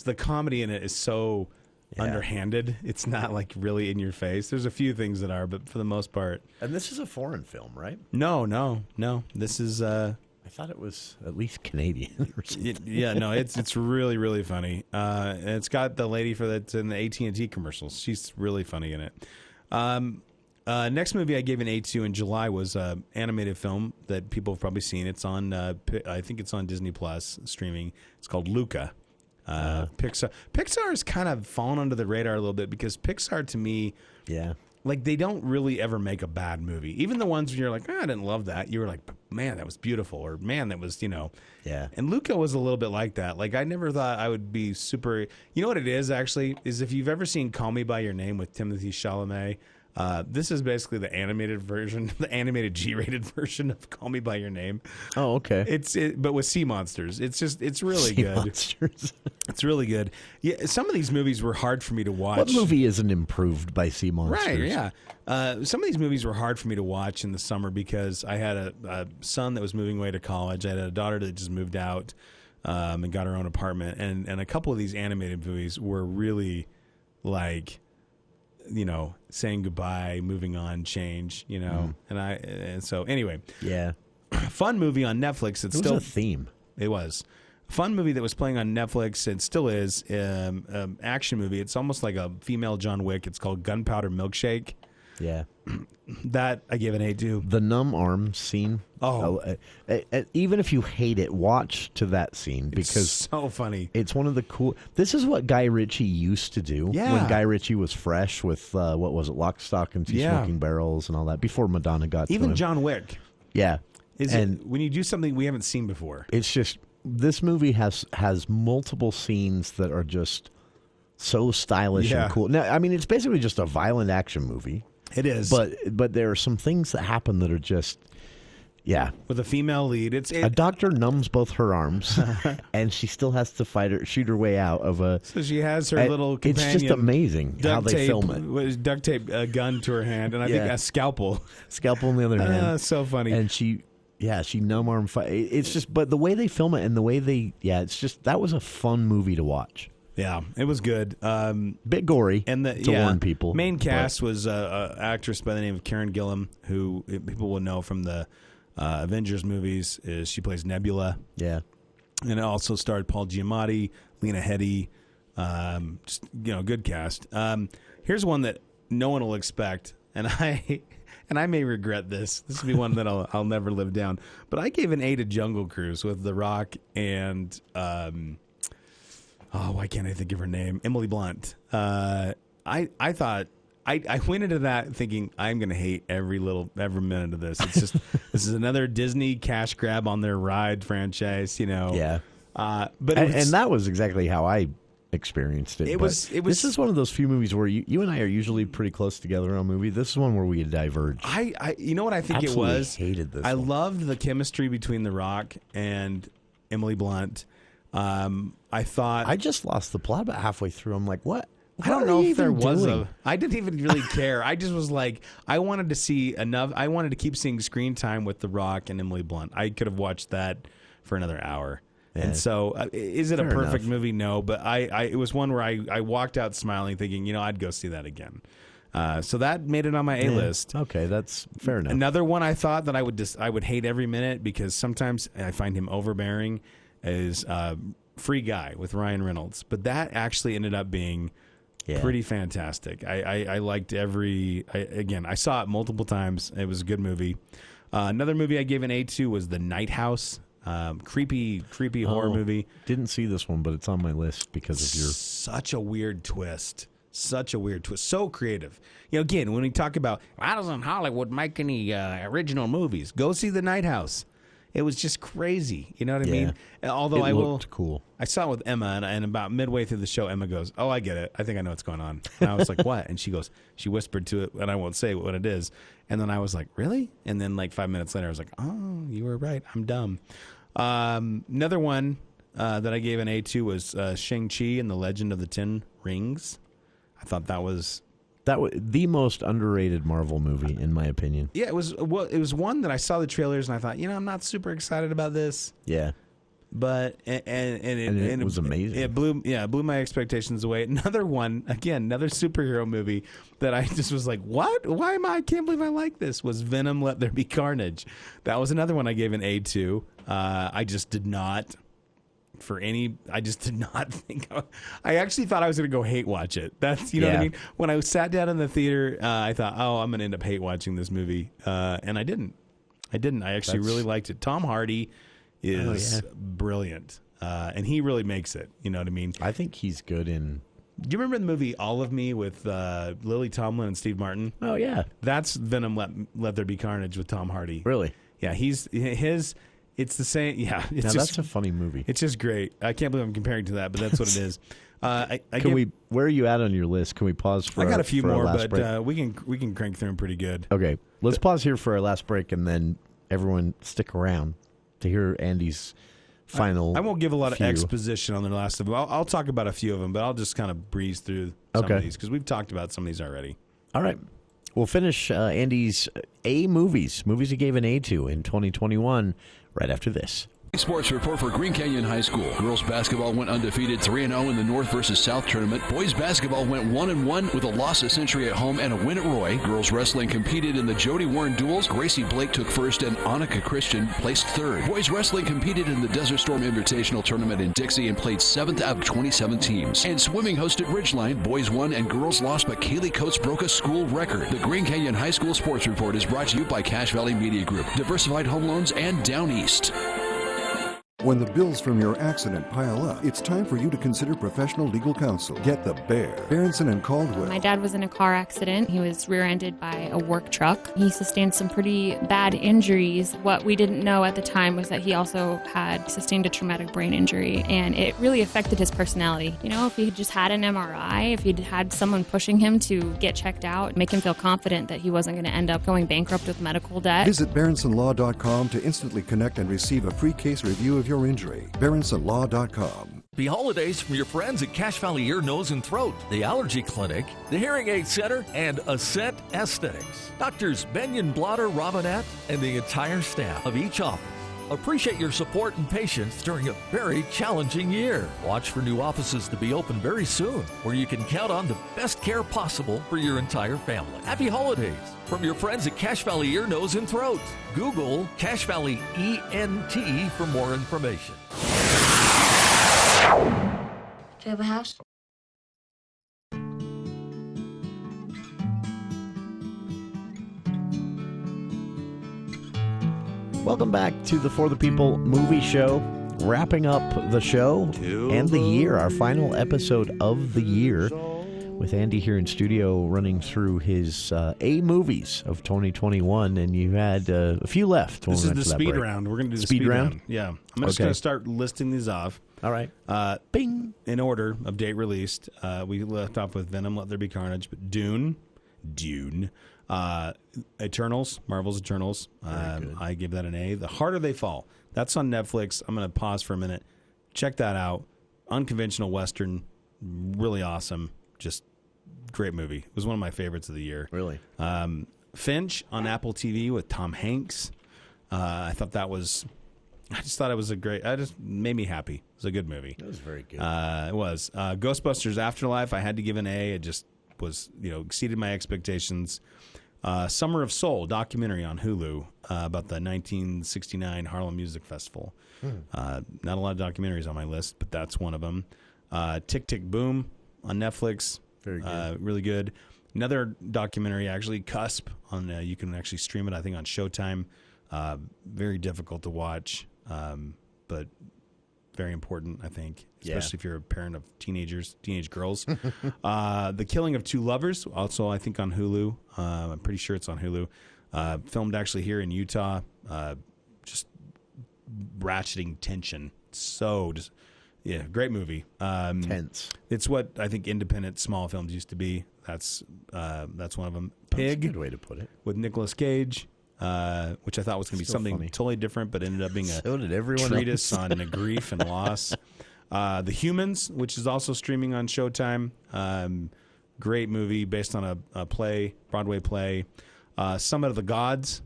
The comedy in it is so underhanded. It's not like really in your face. There's a few things that are, but for the most part. And this is a foreign film, right? No. This is. I thought it was at least Canadian or something. It's really, really funny. And it's got the lady that's in the AT&T commercials. She's really funny in it. Next movie I gave an A to in July was an animated film that people have probably seen. It's on, I think it's on Disney Plus streaming. It's called Luca. Pixar has kind of fallen under the radar a little bit because Pixar, to me, like they don't really ever make a bad movie. Even the ones where you're like, I didn't love that. You were like, man, that was beautiful, or man, that was, And Luca was a little bit like that. Like I never thought I would be super. You know what it is actually is if you've ever seen Call Me by Your Name with Timothée Chalamet. This is basically the animated version, the animated G-rated version of Call Me by Your Name. Oh, okay. But with sea monsters. It's really good. Monsters. It's really good. Yeah, some of these movies were hard for me to watch. What movie isn't improved by sea monsters? Right, yeah. Some of these movies were hard for me to watch in the summer because I had a son that was moving away to college. I had a daughter that just moved out and got her own apartment. And a couple of these animated movies were really like, saying goodbye, moving on, change, and so anyway. Yeah. Fun movie on Netflix. It was a theme. It was. Fun movie that was playing on Netflix and still is, action movie. It's almost like a female John Wick. It's called Gunpowder Milkshake. Yeah. That I gave an A to. The numb arm scene. Oh. Even if you hate it, watch to that scene because it's so funny. It's one of the cool. This is what Guy Ritchie used to do when Guy Ritchie was fresh with, what was it, Lock, Stock, and Two Smoking Barrels and all that before Madonna got to him. Even John Wick. Yeah. When you do something we haven't seen before. It's just, this movie has multiple scenes that are just so stylish and cool. Now, I mean, it's basically just a violent action movie. It is. But there are some things that happen that are just, with a female lead. A doctor numbs both her arms, and she still has to shoot her way out of a. So she has her little companion. It's just amazing how they film it. Duct tape a gun to her hand, and I think a scalpel. Scalpel in the other hand. So funny. And she numb arm fight. It's just, but the way they film it and the way they, it's just, that was a fun movie to watch. Yeah, it was good. Bit gory, and to warn people. Main cast was an actress by the name of Karen Gillan, who people will know from the Avengers movies. She plays Nebula. Yeah, and it also starred Paul Giamatti, Lena Headey. Just good cast. Here's one that no one will expect, and I may regret this. This will be one that I'll never live down. But I gave an A to Jungle Cruise with The Rock and. Why can't I think of her name? Emily Blunt. I thought I went into that thinking I'm going to hate every minute of this. It's just this is another Disney cash grab on their ride franchise, Yeah. But and that was exactly how I experienced it. It was. This is one of those few movies where you and I are usually pretty close together on a movie. This is one where we diverged. You know what I think Absolutely it was? Hated this. I loved the chemistry between The Rock and Emily Blunt. I thought I just lost the plot about halfway through. I'm like, what? I don't know if there was I didn't even really care. I just was like, I wanted to see enough. I wanted to keep seeing screen time with The Rock and Emily Blunt. I could have watched that for another hour. Yeah. And so, is it a perfect movie? No, but it was one where I walked out smiling, thinking, I'd go see that again. So that made it on my A list. Okay, that's fair enough. Another one I thought that I would hate every minute because sometimes I find him overbearing is Free Guy with Ryan Reynolds, but that actually ended up being pretty fantastic. I liked I saw it multiple times. It was a good movie. Another movie I gave an A to was The Night House. Creepy horror movie. Didn't see this one, but it's on my list because of your such a weird twist. So creative. Again, when we talk about why doesn't Hollywood make any original movies, go see The Night House. It was just crazy. You know what I mean? Although it looked cool. I saw it with Emma, and about midway through the show, Emma goes, "Oh, I get it. I think I know what's going on." And I was like, "What?" And she goes, she whispered to it, and I won't say what it is. And then I was like, "Really?" And then 5 minutes later, I was like, "Oh, you were right. I'm dumb." Another one that I gave an A to was Shang-Chi and the Legend of the Ten Rings. I thought that was the most underrated Marvel movie, in my opinion. Yeah, it was one that I saw the trailers and I thought, I'm not super excited about this. Yeah, but it was amazing. It blew my expectations away. Another one, again, another superhero movie that I just was like, what? Why am I can't believe I like this. Was Venom: Let There Be Carnage. That was another one I gave an A to. I just did not for any. I just did not think. I actually thought I was going to go hate watch it. That's you know what I mean. When I sat down in the theater, I thought, oh, I'm going to end up hate watching this movie, and I didn't. I actually really liked it. Tom Hardy is brilliant, and he really makes it. You know what I mean? I think he's good in. Do you remember the movie All of Me with Lily Tomlin and Steve Martin? Oh yeah, that's Venom. Let There Be Carnage with Tom Hardy. Really? Yeah, it's the same. Yeah, it's that's a funny movie. It's just great. I can't believe I'm comparing to that, but that's what it is. Where are you at on your list? Can we pause for? I got a few more, but break? we can crank through them pretty good. Okay, let's pause here for our last break, and then everyone stick around to hear Andy's final. I won't give a lot of exposition on the last of them. I'll talk about a few of them, but I'll just kind of breeze through some of these because we've talked about some of these already. All right. We'll finish Andy's A movies he gave an A to in 2021 right after this. Sports report for Green Canyon High School. Girls basketball went undefeated 3-0 in the North versus South tournament. Boys basketball went 1-1 with a loss at Century at home and a win at Roy. Girls wrestling competed in the Jody Warren duels. Gracie Blake took first and Annika Christian placed third. Boys wrestling competed in the Desert Storm Invitational tournament in Dixie and played 7th out of 27 teams. And swimming hosted Ridgeline. Boys won and girls lost, but Kaylee Coates broke a school record. The Green Canyon High School Sports Report is brought to you by Cache Valley Media Group, Diversified Home Loans, and Down East. When the bills from your accident pile up, it's time for you to consider professional legal counsel. Get the Bear. Berenson and Caldwell. My dad was in a car accident. He was rear-ended by a work truck. He sustained some pretty bad injuries. What we didn't know at the time was that he also had sustained a traumatic brain injury, and it really affected his personality. You know, if he had just had an MRI, if he'd had someone pushing him to get checked out, make him feel confident that he wasn't going to end up going bankrupt with medical debt. Visit BerensonLaw.com to instantly connect and receive a free case review of your injury. BerensonLaw.com. Happy holidays from your friends at Cache Valley Ear, Nose, and Throat, the Allergy Clinic, the Hearing Aid Center, and Ascent Aesthetics. Doctors Benyon, Blotter, Robinette, and the entire staff of each office appreciate your support and patience during a very challenging year. Watch for new offices to be open very soon, where you can count on the best care possible for your entire family. Happy holidays from your friends at Cache Valley Ear, Nose, and Throat. Google Cache Valley ENT for more information. Do you have a house? Welcome back to the For the People movie show. Wrapping up the show and the year, our final episode of the year, with Andy here in studio running through his A movies of 2021, and you had a few left. This is the speed round. We're going to do the speed round. Yeah. I'm just going to start listing these off. All right. Bing. In order of date released. We left off with Venom, Let There Be Carnage, but Dune. Eternals, Marvel's Eternals. I give that an A. The Harder They Fall. That's on Netflix. I'm going to pause for a minute. Check that out. Unconventional Western. Really awesome. Just great movie. It was one of my favorites of the year. Really? Finch on Apple TV with Tom Hanks. I just thought it was it just made me happy. It was a good movie. It was very good. It was. Ghostbusters Afterlife, I had to give an A. It just was, exceeded my expectations. Summer of Soul, documentary on Hulu about the 1969 Harlem Music Festival. Not a lot of documentaries on my list, but that's one of them. Tick, Tick, Boom on Netflix. Very good. Really good. Another documentary, actually, Cusp. You can actually stream it, I think, on Showtime. Very difficult to watch, but very important, I think, especially if you're a parent of teenage girls. The Killing of Two Lovers, also I think on Hulu. I'm pretty sure it's on Hulu. Filmed actually here in Utah. Just ratcheting tension. Great movie. Tense. It's what I think independent small films used to be. That's one of them. Pig. That's a good way to put it. With Nicolas Cage. Which I thought was going to be something totally different, but ended up being a treatise on grief and loss. The Humans, which is also streaming on Showtime. Great movie based on a Broadway play. Summit of the Gods,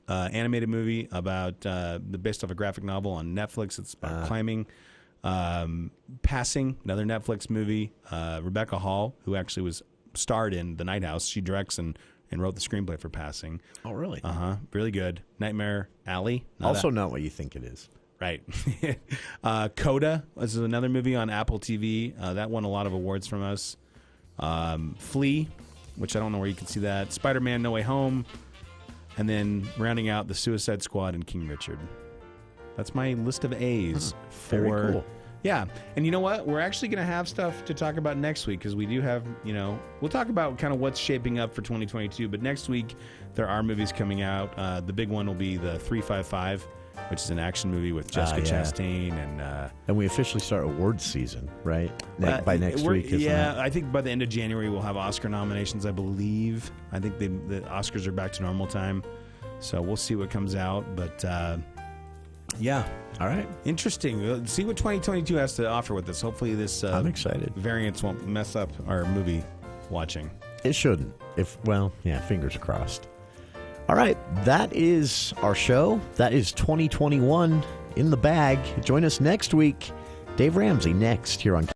animated movie based off a graphic novel on Netflix. It's about climbing. Passing, another Netflix movie. Rebecca Hall, who actually was starred in The Night House. She directs and wrote the screenplay for Passing. Oh, really? Really good. Nightmare Alley. Not what you think it is. Right. Coda. This is another movie on Apple TV. That won a lot of awards from us. Flea, which I don't know where you can see that. Spider-Man No Way Home. And then rounding out The Suicide Squad and King Richard. That's my list of A's. Very cool. Yeah. And you know what? We're actually going to have stuff to talk about next week because we do have, we'll talk about kind of what's shaping up for 2022. But next week, there are movies coming out. The big one will be the 355, which is an action movie with Jessica Chastain. And we officially start awards season, right? By next week, isn't it? I think by the end of January, we'll have Oscar nominations, I believe. I think the Oscars are back to normal time. So we'll see what comes out. But, yeah. All right. Interesting. We'll see what 2022 has to offer with this. Hopefully this I'm excited. Variants won't mess up our movie watching. It shouldn't. Fingers crossed. All right. That is our show. That is 2021 in the bag. Join us next week. Dave Ramsey next here on